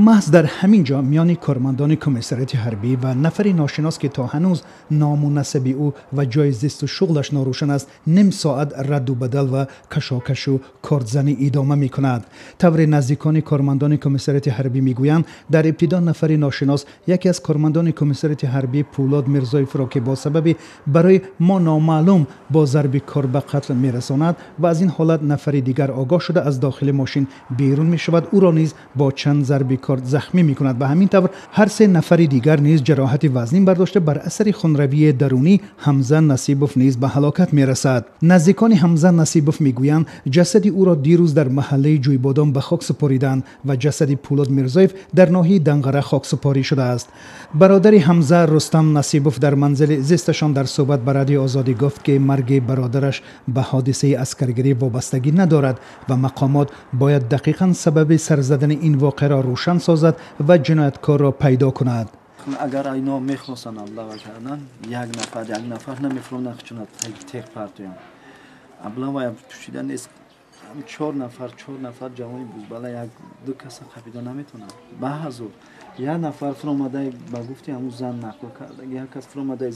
محض در همین جا میان کارمندان کمیسریت حربی و نفری ناشناس که تا هنوز نام و نسب او و جای زیست و شغلش ناروشن است نیم ساعت رد و بدل و کشاکش و کارزنی ادامه می کند. طور نزدیکان کارمندان کمیسریت حربی میگویند در ابتدا نفری ناشناس یکی از کارمندان کمیسریت حربی پولاد میرزایف را که با سبب برای ما نامعلوم با ضرب کار به قتل میرساند و از این حالت نفری دیگر آگاه شده از داخل ماشین بیرون می شود، او را نیز با چند ضرب کار زخمی می کند. به همین طور هر سه نفر دیگر نیز جراحت وزنی برداشته. بر اثر خونروی درونی حمزه نصیبوف نیز به هلاکت می رسد. نزدیکان حمزه نصیبوف می گویند جسد او را دیروز در محله جویبادام به خاک سپاریدند و جسد پولاد میرزایف در ناحیه دنقره خاک سپاری شده است. برادر حمزه رستم نصیبوف در منزل زیستشان در صحبت با رادیو آزادی گفت که مرگ برادرش به حادثه عسکرگری وابستگی ندارد و مقامات باید دقیقاً سبب سر زدن این واقعه را روشن سازد و جنایتکار را پیدا کند. اگر اینا میخواستن ابلاغ کردن یک نفر نمیفهمن چون تک پارتیم ابلاغ پوشیدن نیست. چهار نفر جوانی بود بالا یک دو کس خپیدا نمیتونن. به حضور یک نفر فرامده با گفتی همون زن نقل کرده، یک کس فرامده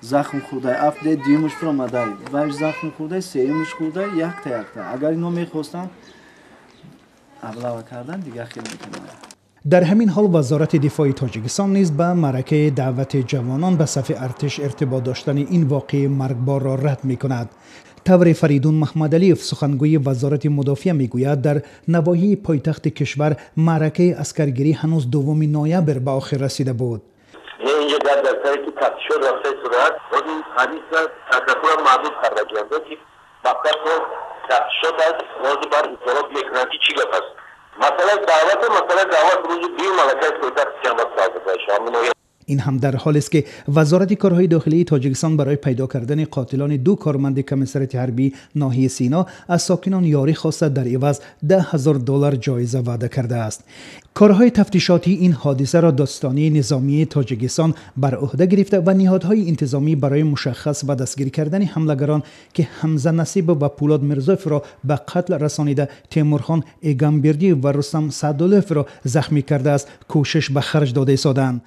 زخم خورده، افده دیمش فرامده و زخم خورده، سیمش خورده، یک تا اگر اینو میخواستن ابلاغ کردن دیگه خیلی میتونن. در همین حال وزارت دفاع تاجیکستان نیز به معرکه دعوت جوانان به صف ارتش ارتباط داشتن این واقعه مرگبار را رد می کند. طور فریدون محمدعلیف سخنگوی وزارت مدافع میگوید در نواحی پایتخت کشور معرکه عسکرگیری هنوز دوم نوامبر به آخر رسیده بود. اینجا در دفتری که تفتیش رفته صورت و این حدیث تکرار معدود کرده گرده که دفتر تو تفتیش است موضوع بر اطلاعات میکنند که چی گفت است. مسئله دعوت روز دیر ملکه پایتخت جنبت سازده شامل. این هم در حالی است که وزارت کارهای داخلی تاجیکستان برای پیدا کردن قاتلان دو کارمند کمیسریت حربی ناحیه سینا از ساکنان یاری خواسته در عوض $10,000 جایزه وعده کرده است. کارهای تفتیشاتی این حادثه را داستانی نظامی تاجیکستان بر عهده گرفته و نهادهای انتظامی برای مشخص و دستگیر کردن حملگران که حمزه نصیب و پولاد میرزایف را به قتل رسانیده، تیمورخان ایگانبردی و رستم سعدالوف را زخمی کرده است، کوشش به خرج داده ایستادند.